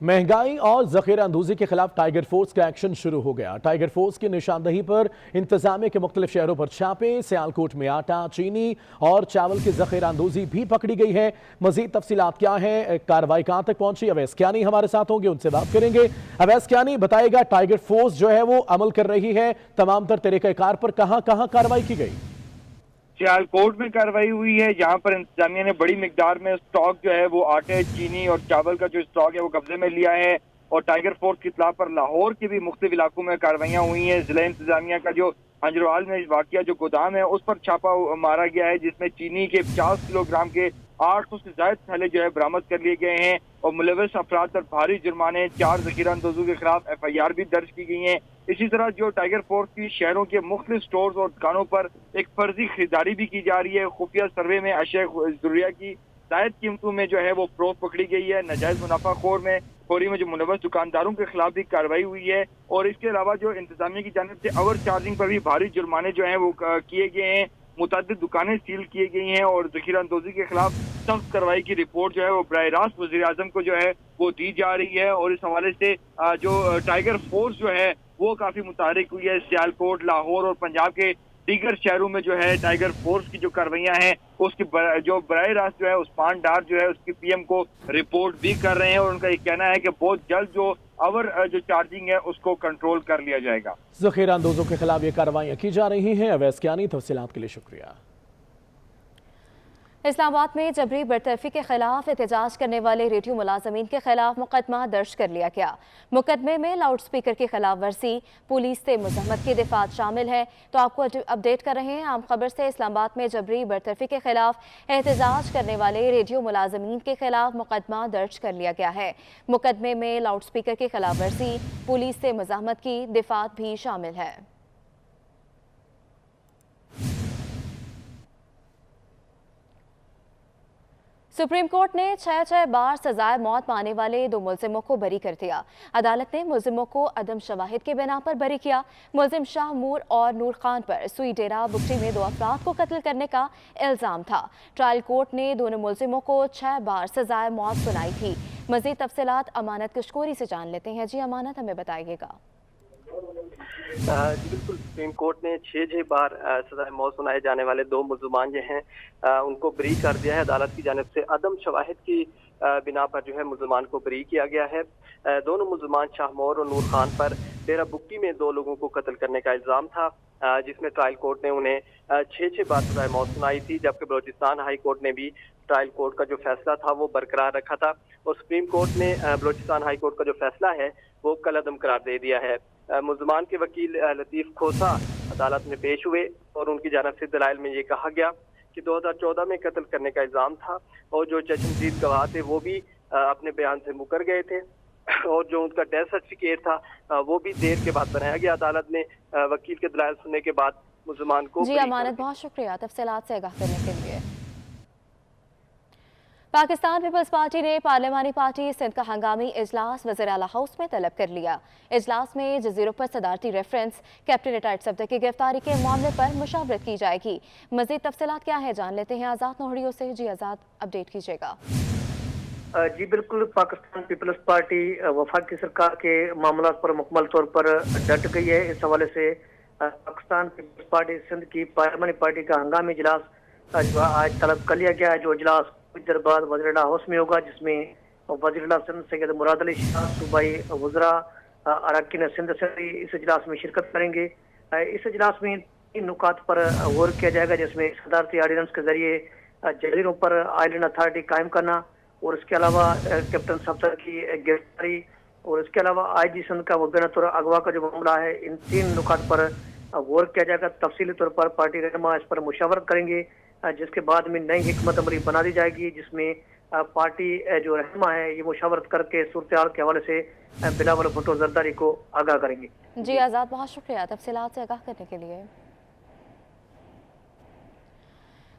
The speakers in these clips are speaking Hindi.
महंगाई और जखीरा अंदोजी के खिलाफ टाइगर फोर्स का एक्शन शुरू हो गया। टाइगर फोर्स की निशानदही पर इंतजामिया के मुख्तलिफ शहरों पर छापे। सियालकोट में आटा, चीनी और चावल की जखीरा अंदोजी भी पकड़ी गई है। मजीद तफसीलात क्या है, कार्रवाई कहां तक पहुंची, अवैस कियानी हमारे साथ होंगे, उनसे बात करेंगे। अवैस कियानी बताएगा, टाइगर फोर्स जो है वो अमल कर रही है तमाम तर तरीक़ाकार पर, कहां कहां कार्रवाई की गई? सियालकोट में कार्रवाई हुई है, जहां पर इंतजामिया ने बड़ी मिकदार में स्टॉक जो है वो आटे, चीनी और चावल का जो स्टॉक है वो कब्जे में लिया है। और टाइगर फोर्स की इत्तला पर लाहौर के भी मुख्तलिफ इलाकों में कार्रवाइयां हुई हैं। जिला इंतजामिया का जो हंजरवाल में वाकया जो गोदाम है उस पर छापा मारा गया है, जिसमें चीनी के 50 किलोग्राम के 800 से ज्यादा थैले जो है बरामद कर लिए गए हैं। और मुलविस अफराद पर भारी जुर्माने, 4 जखीरा अंदोजों के खिलाफ FIR भी दर्ज की गई है। इसी तरह जो टाइगर फोर्स की शहरों के मुख्तलिफ स्टोर्स और दुकानों पर एक फर्जी खरीदारी भी की जा रही है। खुफिया सर्वे में अशिया जरूरिया की जायद कीमतों में जो है वो फरोख्त पकड़ी गई है। नाजायज मुनाफाखोर में खोरी में जो मुलविस दुकानदारों के खिलाफ भी कार्रवाई हुई है। और इसके अलावा जो इंतजामिया की जानिब से ओवर चार्जिंग पर भी भारी जुर्माने जो है वो किए गए हैं। मुतअद्दिद दुकानें सील की गई हैं और जखीरा अंदोजी के खिलाफ सख्त कार्रवाई की रिपोर्ट जो है वो बराह रास्त वज़ीर आज़म को जो है वो दी जा रही है। और इस हवाले से जो टाइगर फोर्स जो है वो काफी मुतहरिक हुई है। सियालकोट, लाहौर और पंजाब के दीगर शहरों में जो है टाइगर फोर्स की जो कार्रवाइयां हैं उसकी जो बराह रास्त जो है उस्मान डार जो है उसकी PM को रिपोर्ट भी कर रहे हैं। और उनका ये कहना है कि बहुत जल्द जो ओवर जो चार्जिंग है उसको कंट्रोल कर लिया जाएगा। जखीरा अंदोजों के खिलाफ ये कार्रवाइयां की जा रही हैं। अवैस कियानी, तफसीलात के लिए शुक्रिया। इस्लामाबाद में जबरी बरतरफी के खिलाफ एहतजाज करने वाले रेडियो मुलाजमीन के खिलाफ मुकदमा दर्ज कर लिया गया। मुकदमे में लाउड स्पीकर की खिलाफ वर्जी, पुलिस से मुज़ाहमत की दिफात शामिल है। तो आपको अपडेट कर रहे हैं आम खबर से। इस्लामाबाद में जबरी बरतरफी के खिलाफ एहतजाज करने वाले रेडियो मुलाजमीन के खिलाफ मुकदमा दर्ज कर लिया गया है। मुकदमे में लाउड स्पीकर की खिलाफ वर्जी, पुलिस से मुज़ाहमत की दिफात भी शामिल है। सुप्रीम कोर्ट ने 6 बार सजाए मौत पाने वाले 2 मुलजिमों को बरी कर दिया। अदालत ने मुलजिमों को अदम शवाहिद के बिना पर बरी किया। मुलजिम शाह मूर और नूर खान पर सुई डेरा बुगटी में 2 अफराद को कत्ल करने का इल्जाम था। ट्रायल कोर्ट ने दोनों मुलजिमों को 6 बार सजाए मौत सुनाई थी। मजीद तफसीलात अमानत कशकोरी से जान लेते हैं। जी अमानत, हमें बताइएगा। जी बिल्कुल, सुप्रीम कोर्ट ने 6 बार सजाए मौत सुनाए जाने वाले 2 मुल्ज़िमान जो हैं उनको बरी कर दिया है। अदालत की जानिब से अदम शवाहिद की बिना पर जो है मुल्ज़िमान को बरी किया गया है। दोनों मुल्ज़िमान शाहमोर और नूर खान पर डेरा बुक्की में 2 लोगों को कत्ल करने का इल्ज़ाम था, जिसमें ट्रायल कोर्ट ने उन्हें 6 बार सजाए मौत सुनाई थी। जबकि बलोचिस्तान हाई कोर्ट ने भी ट्रायल कोर्ट का जो फैसला था वो बरकरार रखा था। और सुप्रीम कोर्ट ने बलोचिस्तान हाई कोर्ट का जो फैसला है वो कल अदम करार दे दिया है। मुल्ज़िमान के वकील लतीफ़ खोसा अदालत में पेश हुए और उनकी जानिब से दलाइल में ये कहा गया कि 2014 में कत्ल करने का इल्ज़ाम था और जो चश्मदीद गवाह थे वो भी अपने बयान से मुकर गए थे। और जो उनका डेथ सर्टिफिकेट था वो भी देर के बाद बनाया गया। अदालत ने वकील के दलाइल सुनने के बाद मुल्ज़िमान को जी अमानत, बहुत शुक्रिया तफसीलात से आगाह करने के लिए। पाकिस्तान पीपल्स पार्टी ने पार्लिमानी पार्टी सिंध का हंगामी इजलास वज़ीर आला हाउस में तलब कर लिया। इजलास में जजीरों पर सदारती रेफरेंस, कैप्टन रिटायर्ड सफदर की गिरफ्तारी के मामले पर मुशावरत की जाएगी। मजीद तफसीलात क्या है जान लेते हैं आज़ाद नोहड़ियों से। जी आज़ाद, अपडेट कीजिएगा। जी बिल्कुल, पाकिस्तान पीपल्स पार्टी वफाकी सरकार के मामला पर मुकम्मल तौर पर डट गई है। इस हवाले से पाकिस्तान पीपल्स पार्टी सिंध की पार्लिमानी पार्टी का हंगामी इजलास आज तलब कर लिया गया है। जो इजलास कुछ देर बाद वज़ीर हाउस में होगा, जिसमें वज़ीर सिंध सैयद मुराद अली शाह, सूबाई वज़रा, अरकान सिंध से इस इजलास में शिरकत करेंगे। इस इजलास में 3 नुकात पर गौर किया जाएगा, जिसमें सदारती आर्डिनेंस के जरिए जजीरों पर आइलैंड अथॉरिटी कायम करना और इसके अलावा कैप्टन सफदर की गिरफ्तारी और इसके अलावा IG सिंध का मुबैना तौर अगवा का जो मामला है, इन 3 नुकात पर गौर किया जाएगा। तफसीली तौर पर पार्टी रहनुमा इस पर मुशावरत करेंगे, जिसके बाद में नई हिकमत अमली बना दी जाएगी, जिसमें पार्टी जो रहनुमा है ये मुशावरत करके सूरत हाल के हवाले से बिलावल भुट्टो जरदारी को आगाह करेंगे। जी आज़ाद, बहुत शुक्रिया तफसीलात से आगाह करने के लिए।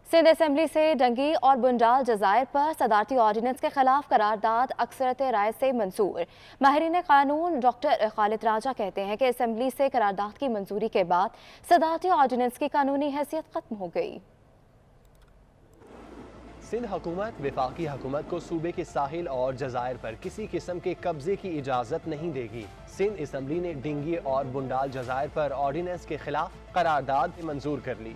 सिंध असेंबली से डंगी और बुंडाल जजायर पर सदारती ऑर्डिनेंस के खिलाफ करारदाद अक्सरत राय से मंजूर। माहिरीन कानून डॉक्टर खालिद राजा कहते हैं कि असेंबली से करारदाद की मंजूरी के बाद सदारती ऑर्डिनेंस की कानूनी हैसियत खत्म हो गई। सिंध हुकूमत वफाकी हुकूमत को सूबे के साहिल और जजायर पर किसी किस्म के कब्जे की इजाज़त नहीं देगी। सिंध असम्बली ने डिंगी और बुंडाल जजायर पर ऑर्डिनेंस के खिलाफ करारदाद मंजूर कर ली।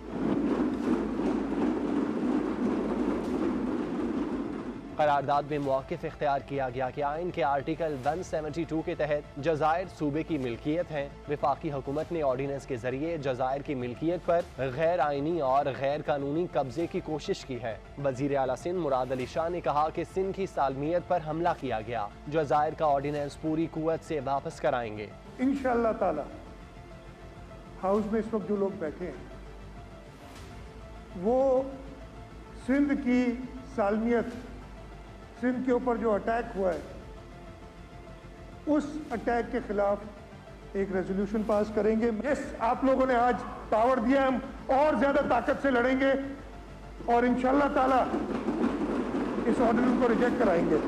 करारदाद में मौक़िफ़ इख्तियार किया गया कि आइन के आर्टिकल 172 के तहत जजायर सूबे की मिल्कियत हैं। वफाकी हुकूमत ने ऑर्डिनेंस के जरिए जजायर की मिल्कियत पर गैर आइनी और गैर कानूनी कब्जे की कोशिश की है। वज़ीर आला सिंध मुराद अली शाह ने कहा कि सिंध की सालमियत पर हमला किया गया, जजायर का ऑर्डिनेंस पूरी कुव्वत से वापस कराएंगे। इंशाअल्लाह ताला हाउस में इस वक्त जो लोग बैठे हैं वो सिंध की सालमियत, सिंध के ऊपर जो अटैक हुआ है उस अटैक के खिलाफ एक रेजोल्यूशन पास करेंगे। यस, आप लोगों ने आज पावर दिया, हम और ज्यादा ताकत से लड़ेंगे और इंशाअल्लाह ताला इस ऑर्डिनेंस को रिजेक्ट कराएंगे,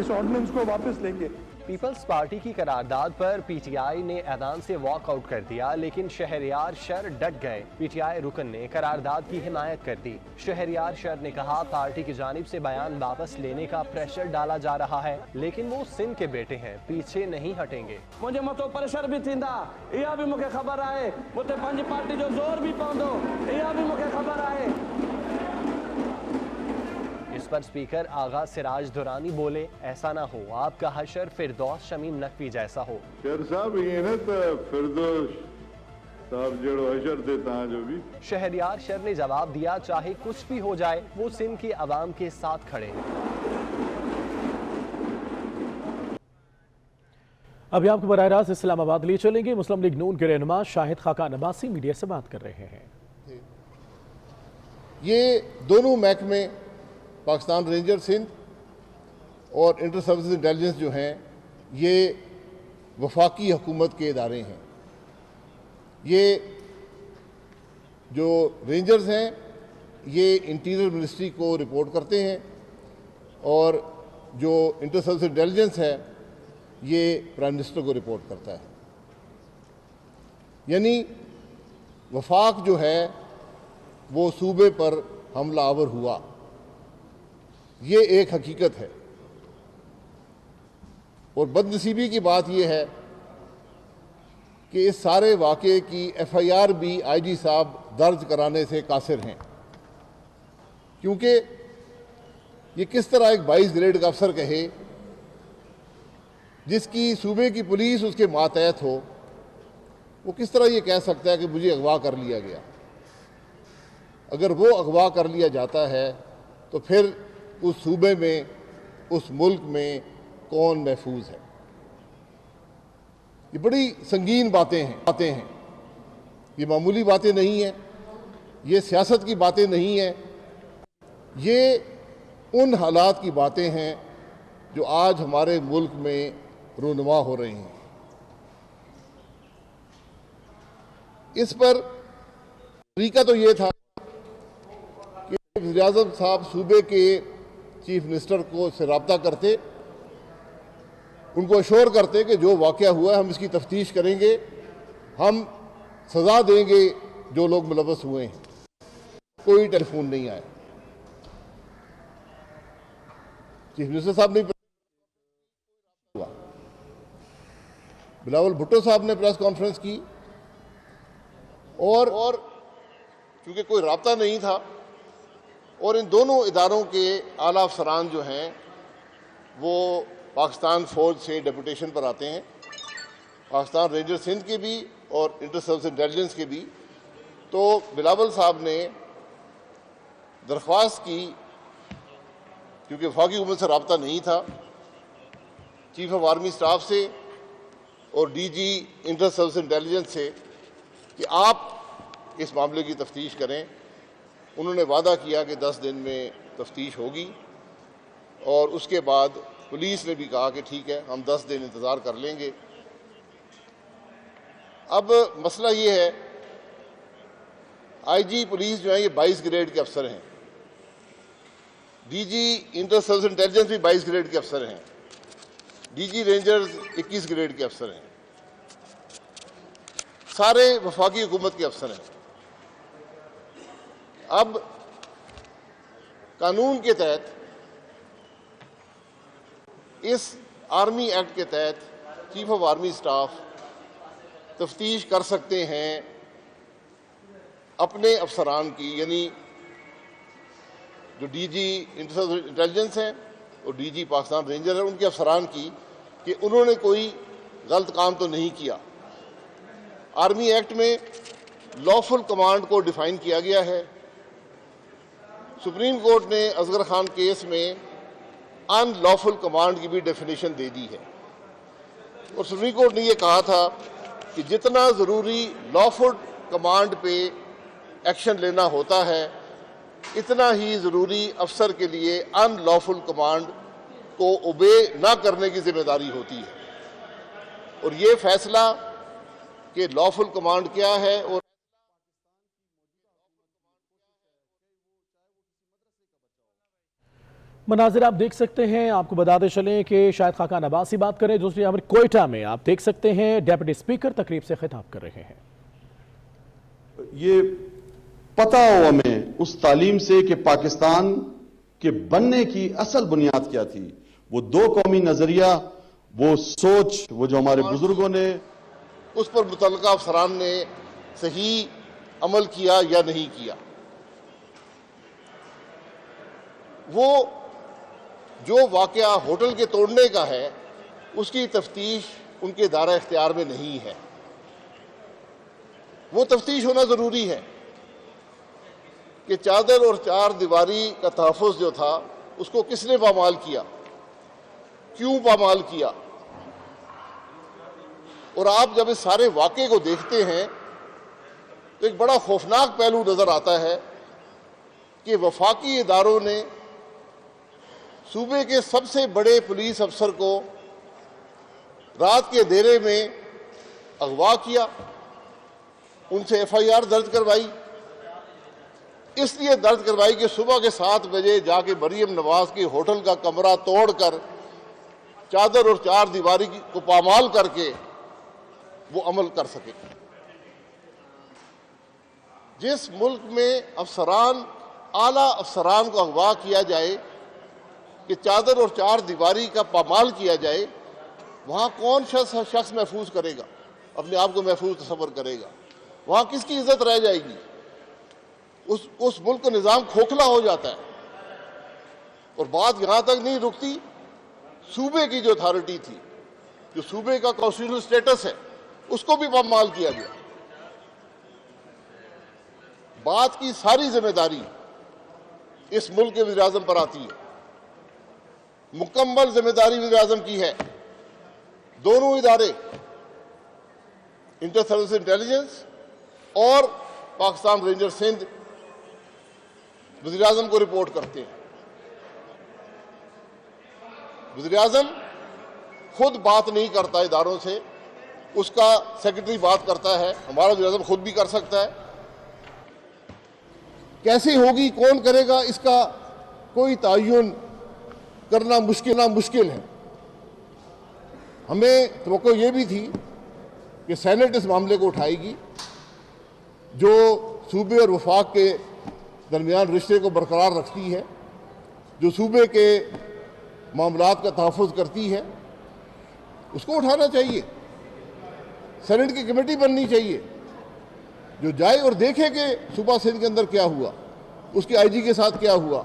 इस ऑर्डिनेंस को वापस लेंगे। पीपल्स पार्टी की करारदाद पर पीटीआई ने ऐलान से वॉकआउट कर दिया, लेकिन शहरयार शर डट गए। पीटीआई रुकन ने करारदाद की हिमायत कर दी। शहरयार शर ने कहा पार्टी की जानिब से बयान वापस लेने का प्रेशर डाला जा रहा है, लेकिन वो सिंध के बेटे हैं, पीछे नहीं हटेंगे। मुझे मतो प्रेशर भी थींदा, इहा भी मुझे खबर है, मुझे पंहिंजी पार्टी जो जोर भी पवंदो, इहा भी मुझे खबर है। इस पर स्पीकर आगा सिराज दुरानी बोले, ऐसा ना हो आपका हशर फिरदौस शमीम नकवी जैसा हो। शर साहब ये ना तो फिरदौस साहब जेड़ो हशर थे तां जो भी। शहरयार शर ने जवाब दिया, चाहे कुछ भी हो जाए वो सिंध की आवाम के साथ खड़े हैं। अभी आपको बराह रास्त इस्लामाबाद ले चलेंगे। मुस्लिम लीग नून के रहनुमा शाहिद खाकान अब्बासी मीडिया से बात कर रहे हैं। ये दोनों महकमे पाकिस्तान रेंजर सिंध और इंटर सर्विस इंटेलिजेंस जो हैं ये वफाकी हुकूमत के इदारे हैं। ये जो रेंजर्स हैं ये इंटीरियर मिनिस्ट्री को रिपोर्ट करते हैं और जो इंटर सर्विस इंटेलिजेंस है ये प्राइम मिनिस्टर को रिपोर्ट करता है। यानी वफाक जो है वो सूबे पर हमलावर हुआ, ये एक हकीकत है। और बदनसीबी की बात यह है कि इस सारे वाक़े की एफआईआर भी आईजी साहब दर्ज कराने से कासिर हैं, क्योंकि ये किस तरह एक 22 ग्रेड का अफसर कहे जिसकी सूबे की पुलिस उसके मातहत हो, वो किस तरह ये कह सकता है कि मुझे अगवा कर लिया गया। अगर वो अगवा कर लिया जाता है तो फिर उस सूबे में, उस मुल्क में कौन महफूज है। ये बड़ी संगीन बातें हैं, ये मामूली बातें नहीं हैं, ये सियासत की बातें नहीं हैं, ये उन हालात की बातें हैं जो आज हमारे मुल्क में रूनुमा हो रही हैं। इस पर तरीका तो ये था कि वज़ीर-ए-आज़म साहब सूबे के चीफ मिनिस्टर को से रब्ता करते, उनको अश्योर करते कि जो वाक़या हुआ है हम इसकी तफ्तीश करेंगे, हम सज़ा देंगे जो लोग मुलव्वस हुए हैं। कोई टेलीफोन नहीं आया, चीफ मिनिस्टर साहब नहीं हुआ, बिलावल भुट्टो साहब ने प्रेस कॉन्फ्रेंस की और क्योंकि कोई रब्ता नहीं था और इन दोनों इदारों के आला अफसरान जो हैं वो पाकिस्तान फ़ौज से डेपुटेशन पर आते हैं, पाकिस्तान रेंजर सिंध के भी और इंटर सर्विस इंटेलिजेंस के भी। तो बिलावल साहब ने दरख्वास्त की, क्योंकि वफाकी हुकूमत से रब्ता नहीं था, चीफ ऑफ आर्मी स्टाफ से और डीजी इंटर सर्विस इंटेलिजेंस से कि आप इस मामले की तफ्तीश करें। उन्होंने वादा किया कि 10 दिन में तफ्तीश होगी और उसके बाद पुलिस ने भी कहा कि ठीक है हम 10 दिन इंतज़ार कर लेंगे। अब मसला ये है, आईजी पुलिस जो है ये 22 ग्रेड के अफसर हैं, डीजी इंटर सर्विस इंटेलिजेंस भी 22 ग्रेड के अफसर हैं, डीजी रेंजर्स 21 ग्रेड के अफसर हैं, सारे वफाकी हुकूमत के अफसर हैं। अब कानून के तहत, इस आर्मी एक्ट के तहत चीफ ऑफ आर्मी स्टाफ तफ्तीश कर सकते हैं अपने अफसरान की, यानी जो डीजी इंटेलिजेंस हैं और डीजी पाकिस्तान रेंजर है, उनके अफसरान की, कि उन्होंने कोई गलत काम तो नहीं किया। आर्मी एक्ट में लॉफुल कमांड को डिफाइन किया गया है। सुप्रीम कोर्ट ने असगर खान केस में अनलॉफुल कमांड की भी डेफिनेशन दे दी है और सुप्रीम कोर्ट ने यह कहा था कि जितना ज़रूरी लॉफुल कमांड पे एक्शन लेना होता है, इतना ही ज़रूरी अफसर के लिए अनलॉफुल कमांड को ओबे ना करने की जिम्मेदारी होती है। और ये फैसला कि लॉफुल कमांड क्या है और मनाजिर आप देख सकते हैं। आपको बताते चलें कि शायद खाकान अब्बासी बात करें। दूसरी यहाँ पर कोयटा में आप देख सकते हैं डेप्यूटी स्पीकर तकरीब से खिताब कर रहे हैं। ये पता हो हमें उस तालीम से कि पाकिस्तान के बनने की असल बुनियाद क्या थी, वो दो कौमी नजरिया, वो सोच, वो जो हमारे बुजुर्गों ने, उस पर मुतल्लिका अफसरान ने सही अमल किया या नहीं किया। वो जो वाकया होटल के तोड़ने का है, उसकी तफ्तीश उनके दायरा इख्तियार में नहीं है। वो तफ्तीश होना जरूरी है कि चादर और चार दीवारी का तहफ़्फ़ुज़ जो था, उसको किसने पामाल किया, क्यों पामाल किया। और आप जब इस सारे वाक़े को देखते हैं तो एक बड़ा खौफनाक पहलू नजर आता है कि वफाकी इदारों ने सूबे के सबसे बड़े पुलिस अफसर को रात के अंधेरे में अगवा किया, उनसे FIR दर्ज करवाई। इसलिए दर्ज करवाई कि सुबह के 7 बजे जाके मरियम नवाज के होटल का कमरा तोड़कर चादर और चार दीवारी को पामाल करके वो अमल कर सके। जिस मुल्क में अफसरान, आला अफसरान को अगवा किया जाए कि चादर और चार दीवारी का पामाल किया जाए, वहां कौन शख्स महफूज करेगा, अपने आप को महफूज तस्वर करेगा? वहां किसकी इज्जत रह जाएगी? उस मुल्क का निज़ाम खोखला हो जाता है। और बात यहां तक नहीं रुकती, सूबे की जो अथॉरिटी थी, जो सूबे का कॉन्स्टिट्यूशनल स्टेटस है, उसको भी पामाल किया गया। बात की सारी जिम्मेदारी इस मुल्क के वज़ीर-ए-आज़म पर आती है। मुकम्मल जिम्मेदारी वज़ीर-ए-आज़म की है। दोनों इदारे, इंटर सर्विस इंटेलिजेंस और पाकिस्तान रेंजर सिंध, वज़ीर-ए-आज़म को रिपोर्ट करते हैं। वज़ीर-ए-आज़म खुद बात नहीं करता इदारों से, उसका सेक्रेटरी बात करता है। हमारा वज़ीर-ए-आज़म खुद भी कर सकता है। कैसे होगी, कौन करेगा, इसका कोई तयन करना मुश्किल है। हमें तवक्को ये भी थी कि सेनेट इस मामले को उठाएगी, जो सूबे और वफाक के दरमियान रिश्ते को बरकरार रखती है, जो सूबे के मामलात का तहफ़्फ़ुज़ करती है, उसको उठाना चाहिए। सेनेट की कमेटी बननी चाहिए जो जाए और देखे कि सूबा सिंध के अंदर क्या हुआ, उसके IG के साथ क्या हुआ,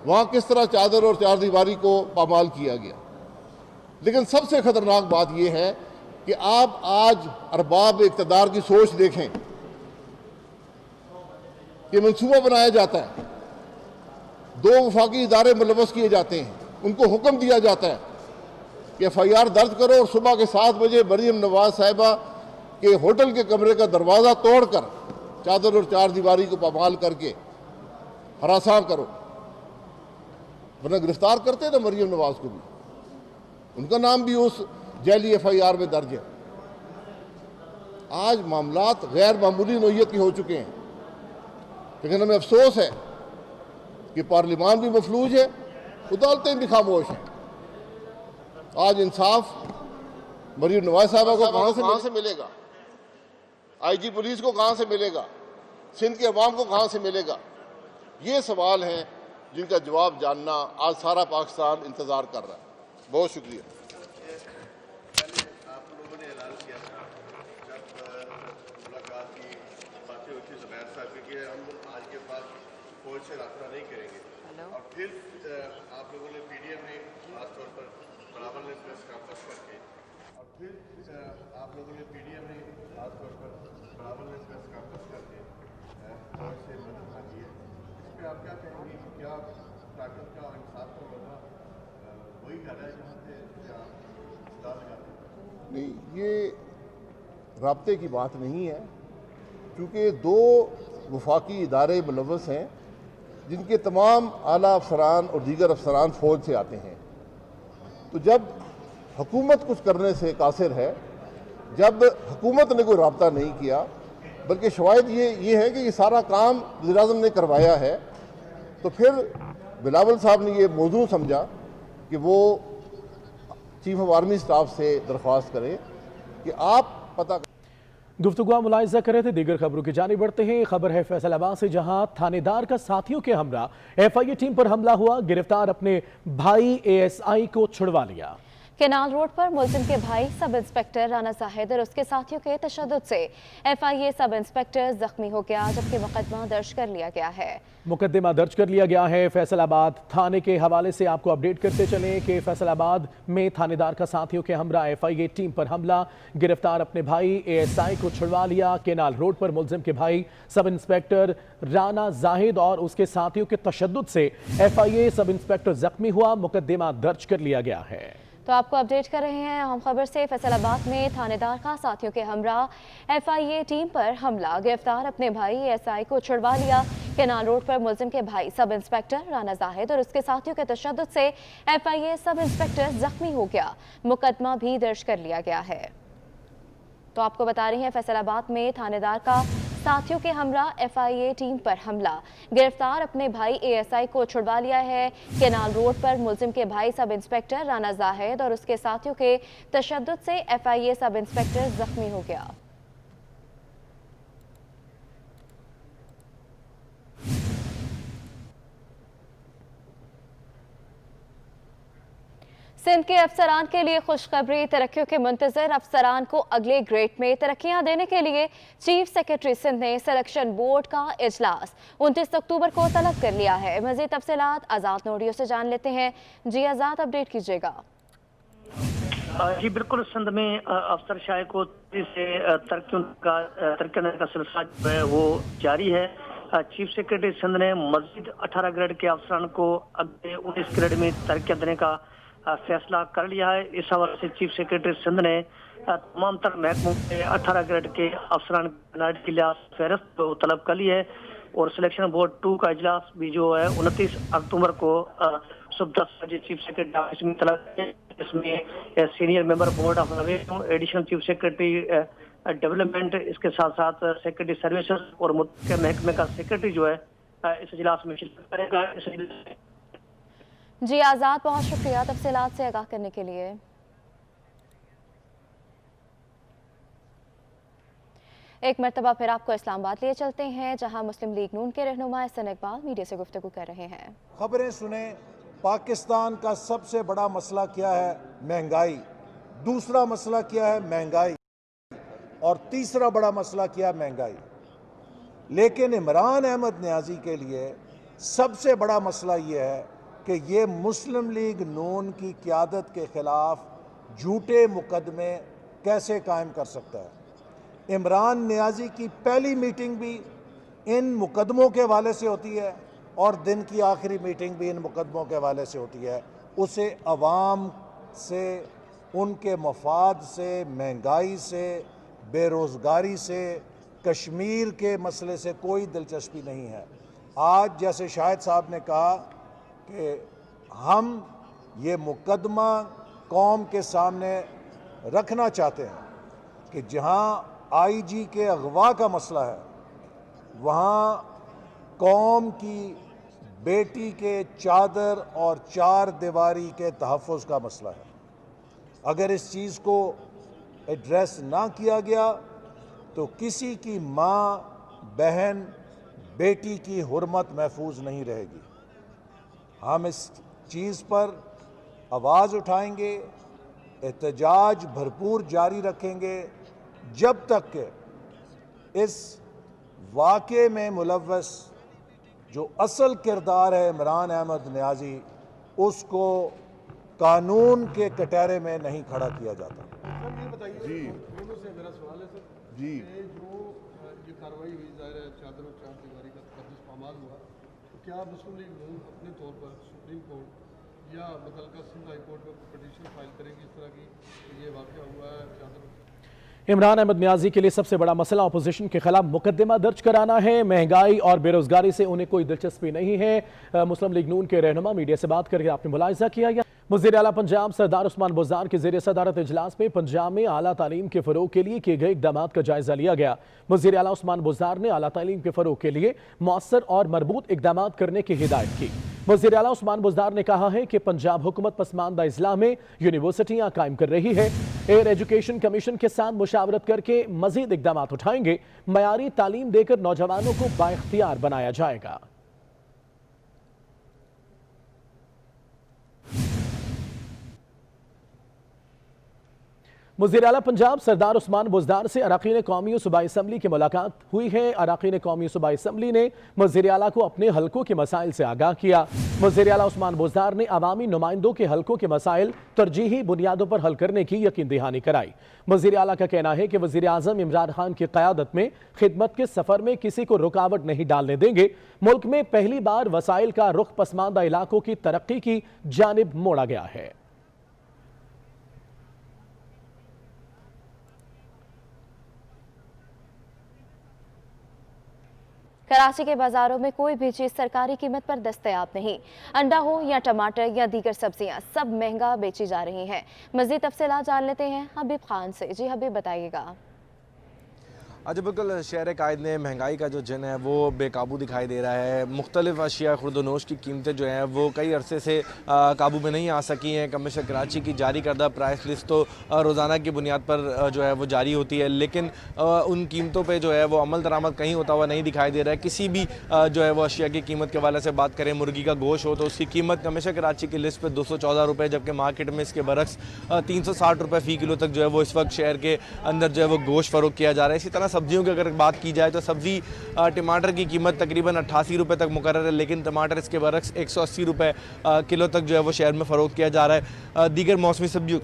वहाँ किस तरह चादर और चार दीवारी को पामाल किया गया। लेकिन सबसे खतरनाक बात यह है कि आप आज अरबाब इक़्तिदार की सोच देखें कि मंसूबा बनाया जाता है, 2 वफाकी इदारे मुलव्वस किए जाते हैं, उनको हुक्म दिया जाता है कि FIR दर्ज करो और सुबह के 7 बजे मरियम नवाज साहिबा के होटल के कमरे का दरवाज़ा तोड़कर चादर और चार दीवारी को पामाल करके हरासा करो, वरना गिरफ्तार करते ना मरियम नवाज को भी, उनका नाम भी उस जैली FIR में दर्ज है। आज मामलात गैर मामूली नौइयत के हो चुके हैं, लेकिन हमें अफसोस है कि पार्लिमान भी मफलूज है, अदालतें भी खामोश हैं। आज इंसाफ मरियम नवाज साहबा को कहाँ से मिलेगा? IG पुलिस को कहाँ से मिलेगा? सिंध के अवाम को कहाँ से मिलेगा? ये सवाल हैं जिनका जवाब जानना आज सारा पाकिस्तान इंतज़ार कर रहा है। बहुत शुक्रिया। आप लोगों ने ऐलान किया था जब मुलाकात की बातें हुई थी ज़ुबैर साहब की कि हम आज के बाद फौज से रब्ता नहीं करेंगे, और फिर आप लोगों ने पीडीएम में खासतौर पर बराबर ने प्रेस कॉन्फ्रेंस करके फौज से मदद मांगी है। इस पर आप क्या कहेंगे कि क्या ताकत का और इंसाफ का मौका वही कर रहा है जहाँ से नहीं, ये राब्ते की बात नहीं है, क्योंकि दो वफाकी इदारे मुलव्वस हैं जिनके तमाम आला अफसरान और दीगर अफसरान फ़ौज से आते हैं। तो जब हुकूमत कुछ करने से कासिर है, जब हुकूमत ने कोई राब्ता नहीं किया, बल्कि शवायद ये है कि ये सारा काम वज़ीर-ए-आज़म ने करवाया है, तो फिर बिलावल साहब ने ये मौजू समझा कि वो चीफ ऑफ आर्मी स्टाफ से दरख्वास्त करें कि आप पता गुफ्तगू मुलाहिजा कर रहे थे। दीगर खबरों की जानिब बढ़ते हैं। खबर है फैसलाबाद से, जहां थानेदार का साथियों के हमरा एफआईए टीम पर हमला हुआ। गिरफ्तार अपने भाई एएसआई को छुड़वा लिया। केनाल रोड पर मुलजिम के भाई सब इंस्पेक्टर राना जाहिद और उसके साथियों के तशद्दुद से एफआईए सब इंस्पेक्टर जख्मी हो गया, जबकि मुकदमा दर्ज कर लिया गया है। मुकदमा दर्ज कर लिया गया है। फैसलाबाद थाने के हवाले से आपको अपडेट करते चले कि फैसलाबाद में थानेदार का साथियों के हमरा एफआईए टीम पर हमला। गिरफ्तार अपने भाई एएसआई को छुड़वा लिया। केनाल रोड पर मुलजिम के भाई सब इंस्पेक्टर राना जाहिद और उसके साथियों के तशद्दुद से एफआईए सब इंस्पेक्टर जख्मी हुआ। मुकदमा दर्ज कर लिया गया है। तो आपको अपडेट कर रहे हैं अहम खबर से। फैसलाबाद में थानेदार का साथियों के हमरा एफआईए टीम पर हमला। गिरफ्तार अपने भाई एएसआई को छुड़वा लिया। केनाल रोड पर मुलजिम के भाई सब इंस्पेक्टर राना जाहिद और उसके साथियों के तशद्दुद से एफआईए सब इंस्पेक्टर जख्मी हो गया। मुकदमा भी दर्ज कर लिया गया है। तो आपको बता रही हैं फैसलाबाद में थानेदार का साथियों के हमरा एफआईए टीम पर हमला। गिरफ्तार अपने भाई एएसआई को छुड़वा लिया है। केनाल रोड पर मुलजिम के भाई सब इंस्पेक्टर राना जाहिद और उसके साथियों के तशद्दुद से एफआईए सब इंस्पेक्टर जख्मी हो गया। सिंध के अफसरान के लिए खुशखबरी। तरक्कियों के मुंतजर अफसरान को अगले ग्रेड में तरक्कियां देने के लिए चीफ सेक्रेटरी सिंध ने सिलेक्शन बोर्ड का इजलास 29 अक्टूबर को तलब कर लिया है। मजीद तफसीलात आज़ाद नोडियो से जान लेते हैं। जी आज़ाद, अपडेट कीजिएगा। जी बिल्कुल, सिंध में अफसर शाही को से तरक्कियों का सिलसिला जो है वो जारी है। चीफ सेक्रेटरी सिंध ने मजीद 18 ग्रेड के अफसरान को अगले 19 ग्रेड में तरक्कियां देने का फैसला कर लिया है। इस हवाले से चीफ सेक्रेटरी सिंध ने तमाम तर महकमों के 18 ग्रेड के अफसरान की फहरिस्त तलब कर ली है और सिलेक्शन बोर्ड 2 का इजलास भी जो है 29 अक्टूबर को सुबह 10 बजे चीफ सेक्रेटरी ऑफिस में तलब। इसमें senior member board of revenue, additional chief secretary development, इसके साथ साथ सेक्रेटरी सर्विसेज और मुतल्लिक़ महकमे का सेक्रेटरी जो है इस इजलास में शिरकत करेगा। जी आज़ाद, बहुत शुक्रिया तफसीलात से आगाह करने के लिए। एक मरतबा फिर आपको इस्लामाबाद लिए चलते हैं, जहां मुस्लिम लीग नून के रहनुमा एहसन इकबाल मीडिया से गुफ्तगू कर रहे हैं। खबरें सुने। पाकिस्तान का सबसे बड़ा मसला क्या है? महंगाई। दूसरा मसला क्या है? महंगाई। और तीसरा बड़ा मसला क्या है? महंगाई। लेकिन इमरान अहमद नियाजी के लिए सबसे बड़ा मसला ये है कि ये मुस्लिम लीग नून की क़यादत के ख़िलाफ़ झूठे मुकदमे कैसे कायम कर सकता है। इमरान नियाजी की पहली मीटिंग भी इन मुकदमों के हवाले से होती है और दिन की आखिरी मीटिंग भी इन मुकदमों के हवाले से होती है। उसे अवाम से, उनके मफाद से, महंगाई से, बेरोज़गारी से, कश्मीर के मसले से कोई दिलचस्पी नहीं है। आज जैसे शाहिद साहब ने कहा कि हम ये मुकदमा कौम के सामने रखना चाहते हैं कि जहां आईजी के अगवा का मसला है, वहां कौम की बेटी के चादर और चार दीवारी के तहफ़्फ़ुज़ का मसला है। अगर इस चीज़ को एड्रेस ना किया गया तो किसी की माँ, बहन, बेटी की हुर्मत महफूज नहीं रहेगी। हम इस चीज़ पर आवाज़ उठाएंगे, एहतजाज भरपूर जारी रखेंगे जब तक कि इस वाक़े में मुलव्वस जो असल किरदार है इमरान अहमद नियाज़ी, उसको कानून के कटहरे में नहीं खड़ा किया जाता। जी से मेरा सवाल है सर जी, ये कार्रवाई हुई जाहिर है चादर और चार दीवारी का तकदीस पामाल हुआ, तो क्या मुस्लिम लीग नून अपने तौर पर सुप्रीम कोर्ट या मुतल्लिका सिंध हाई कोर्ट में पिटीशन फाइल करेंगी इस तरह की ये वाक़या हुआ है चादर? इमरान अहमद नियाज़ी के लिए सबसे बड़ा मसला अपोजिशन के खिलाफ मुकदमा दर्ज कराना है। महंगाई और बेरोजगारी से उन्हें कोई दिलचस्पी नहीं है। मुस्लिम लीग नून के रहनुमा मीडिया से बात करके आपने मुलाहिजा किया। वज़ीर आला पंजाब सरदार उस्मान बुज़दार के ज़ेर सदारत इजलास में पंजाब में आला तालीम के फ़रोग़ के लिए किए गए इक़दाम का जायज़ा लिया गया। वज़ीर आला उस्मान बुज़दार ने आला तालीम के फ़रोग़ के लिए मौसर और मरबूत इक़दाम करने की हिदायत की। वज़ीर आला उस्मान बुज़दार ने कहा है कि पंजाब हुकूमत पसमानदा इस्लाम में यूनिवर्सिटियाँ कायम कर रही है। एयर एजुकेशन कमीशन के साथ मुशावरत करके मज़ीद इक़दाम उठाएंगे। मयारी तालीम देकर नौजवानों को बाइख्तियार बनाया जाएगा। वज़ीर आला पंजाब सरदार उस्मान बुज़दार से अरकान कौमी सूबाई असम्बली की मुलाकात हुई है। अरकान कौमी सूबाई असम्बली ने वज़ीर आला को अपने हलकों के मसाइल से आगाह किया। वज़ीर आला उस्मान बुज़दार ने अवामी नुमाइंदों के हलकों के मसाइल तरजीही बुनियादों पर हल करने की यकीन दहानी कराई। वज़ीर आला का कहना है कि वज़ीर आज़म इमरान खान की क़यादत में खिदमत के सफ़र में किसी को रुकावट नहीं डालने देंगे। मुल्क में पहली बार वसाइल का रुख पसमानदा इलाकों की तरक्की की जानिब मोड़ा गया है। कराची के बाजारों में कोई भी चीज़ सरकारी कीमत पर दस्तयाब नहीं। अंडा हो या टमाटर या दीगर सब्जियां सब महंगा बेची जा रही हैं। मज़ीद तफसीलात जान लेते हैं हबीब खान से। जी हबीब, बताइएगा। अच्छा, बिल्कुल शहर कायद ने महंगाई का जो जन है वो बेकाबू दिखाई दे रहा है। मुख्तलिफ अशिया खुर्दनोश की कीमतें जो हैं वो कई अरसे से काबू में नहीं आ सकी हैं। कमिश्नर कराची की जारी करदा प्राइस लिस्ट तो रोज़ाना की बुनियाद पर जो है वो जारी होती है, लेकिन उन कीमतों पे जो है वो अमल दरामद कहीं होता हुआ नहीं दिखाई दे रहा है। किसी भी जो है वो अशिया की कीमत के हवाले से बात करें, मुर्गी का गोश्त हो तो उसकी कीमत कमिश्नर कराची की लिस्ट पर 214 रुपये, जबकि मार्केट में इसके बरक्स 360 रुपये फ़ी किलो तक जो है वो इस वक्त शहर के अंदर जो है वो गोश्त फ़रोख्त किया जा रहा है। इसी तरह सब्जियों की अगर बात की जाए तो सब्जी टमाटर की कीमत तकरीबन 88 रुपये तक मुकर्रर है, लेकिन टमाटर इसके बरक्स 180 रुपये किलो तक जो है वो शहर में फ़रोख्त किया जा रहा है। दीगर मौसमी सब्जियों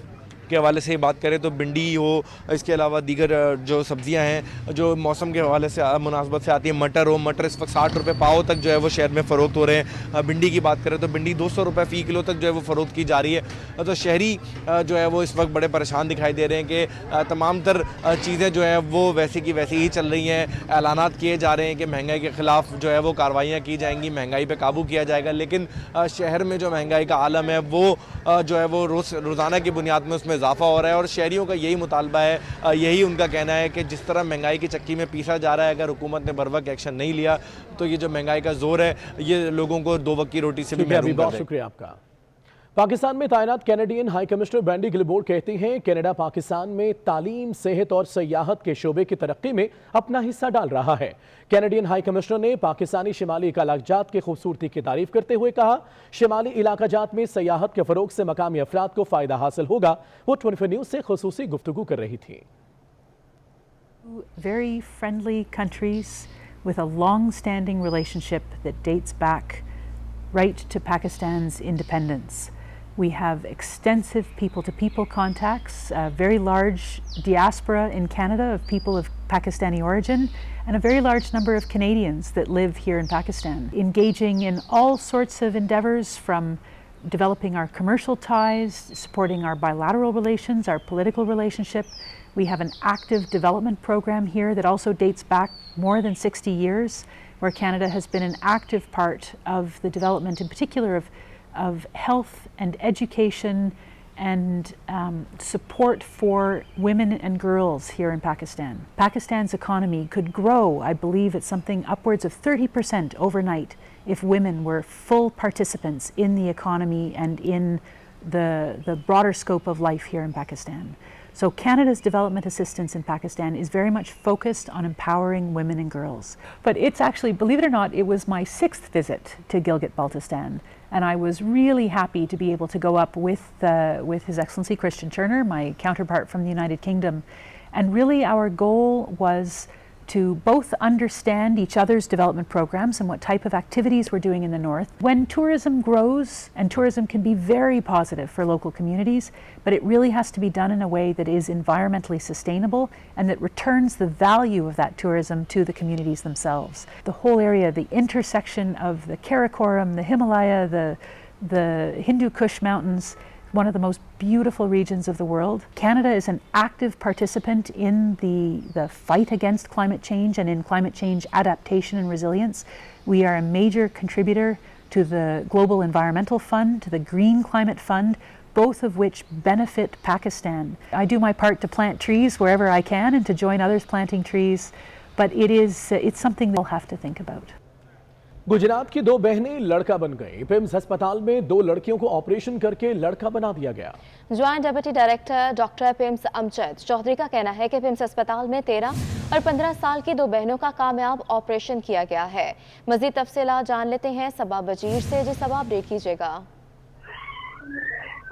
के हवाले से बात करें तो भिंडी हो, इसके अलावा दीगर जो सब्जियां हैं जो मौसम के हवाले से मुनासबत से आती है, मटर हो, मटर इस वक्त 60 रुपये पाव तक जो है वो शहर में फ़रोख्त हो रहे हैं। भिंडी की बात करें तो भिंडी 200 रुपये फ़ी किलो तक जो है वो फ़रोख्त की जा रही है। तो शहरी जो है वो इस वक्त बड़े परेशान दिखाई दे रहे हैं कि तमाम तर चीज़ें जो हैं वो वैसी की वैसी ही चल रही हैं। ऐलानात किए जा रहे हैं कि महंगाई के ख़िलाफ़ जो है वो कार्रवाइयाँ की जाएंगी, महंगाई पर काबू किया जाएगा, लेकिन शहर में जो महंगाई का आलम है वो जो है वो रोज़ाना की बुनियाद में उसमें इजाफा हो रहा है। और शहरियों का यही मुतालबा है, यही उनका कहना है कि जिस तरह महंगाई की चक्की में पीसा जा रहा है, अगर हुकूमत ने बर वक्त एक्शन नहीं लिया तो ये जो महंगाई का जोर है ये लोगों को दो वक्त की रोटी से भी महरूम कर देगा। शुक्रिया आपका। पाकिस्तान में तैनात कैनेडियन हाई कमिश्नर बैंडी गिलबोर्ड कहती हैं कनाडा पाकिस्तान में तालीम, सेहत और सयाहत के शोबे की तरक्की में अपना हिस्सा डाल रहा है। कैनेडियन हाई कमिश्नर ने पाकिस्तानी शिमाली इलाकाजात की खूबसूरती की तारीफ करते हुए कहा, शिमाली इलाकाजात में सयाहत के फरोग से मकामी अफराद को फायदा हासिल होगा। वो 24 न्यूज़ से खुसूसी गुफ्तगू कर रही थी। Very friendly countries with a long-standing relationship that dates back right to Pakistan's independence. We have extensive people-to-people contacts, a very large diaspora in Canada of people of Pakistani origin, and a very large number of Canadians that live here in Pakistan, engaging in all sorts of endeavors, from developing our commercial ties, supporting our bilateral relations, our political relationship. We have an active development program here that also dates back more than 60 years, where Canada has been an active part of the development, in particular of health and education and support for women and girls here in Pakistan. Pakistan's economy could grow, I believe it's something upwards of 30% overnight, if women were full participants in the economy and in the broader scope of life here in Pakistan. So Canada's development assistance in Pakistan is very much focused on empowering women and girls. But it's actually, believe it or not, it was my 6th visit to Gilgit-Baltistan. And I was really happy to be able to go up with His Excellency Christian Turner, my counterpart from the United Kingdom. And really our goal was to both understand each other's development programs and what type of activities we're doing in the north. When tourism grows, and tourism can be very positive for local communities, but it really has to be done in a way that is environmentally sustainable and that returns the value of that tourism to the communities themselves. The whole area, the intersection of the Karakoram, the Himalaya, the Hindu Kush Mountains, one of the most beautiful regions of the world. Canada is an active participant in the fight against climate change and in climate change adaptation and resilience. We are a major contributor to the Global Environmental Fund, to the Green Climate Fund, both of which benefit Pakistan. I do my part to plant trees wherever I can and to join others planting trees, but it's something we'll have to think about. Gujarat की दो बहनें लड़का बन गई। पिम्स अस्पताल में दो लड़कियों को ऑपरेशन करके लड़का बना दिया गया। Joint deputy director doctor PIMS Amjad Chaudhry का कहना है कि पिम्स अस्पताल में 13 और 15 साल की दो बहनों का कामयाब ऑपरेशन किया गया है। मजीद तफसीलात जान लेते हैं सबा बजीर से। जी सबा, अपडेट कीजिएगा।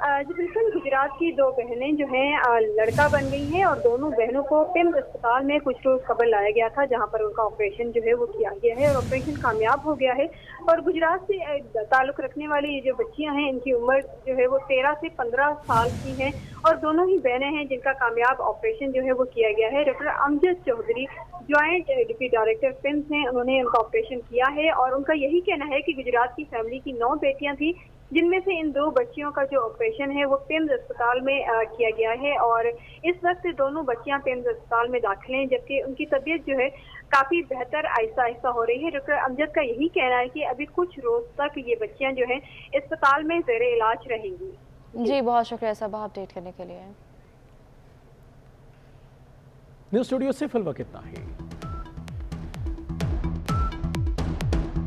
जी बिल्कुल, गुजरात की दो बहनें जो हैं लड़का बन गई हैं और दोनों बहनों को पिम्स अस्पताल में कुछ रोज कबल लाया गया था, जहां पर उनका ऑपरेशन जो है वो किया गया है और ऑपरेशन कामयाब हो गया है। और गुजरात से ताल्लुक रखने वाली ये जो बच्चियां हैं, इनकी उम्र जो है वो 13 से 15 साल की है और दोनों ही बहनें हैं जिनका कामयाब ऑपरेशन जो है वो किया गया है। Doctor Amjad Chaudhry joint deputy director PIMS हैं, उन्होंने उनका ऑपरेशन किया है और उनका यही कहना है कि गुजरात की फैमिली की 9 बेटियां थी, जिनमें से इन 2 बच्चियों का जो ऑपरेशन है वो पिम्स अस्पताल में किया गया है और इस वक्त दोनों बच्चियां पिम्स अस्पताल में दाखिल हैं, जबकि उनकी तबीयत जो है काफी बेहतर आहिस्ता आहिस्ता हो रही है। डॉक्टर अमजद का यही कहना है कि अभी कुछ रोज तक ये बच्चियां जो है अस्पताल में ज़ेरे इलाज रहेंगी। जी बहुत शुक्रिया सबा अपडेट करने के लिए। न्यूज़ स्टूडियो से फिलहाल इतना ही।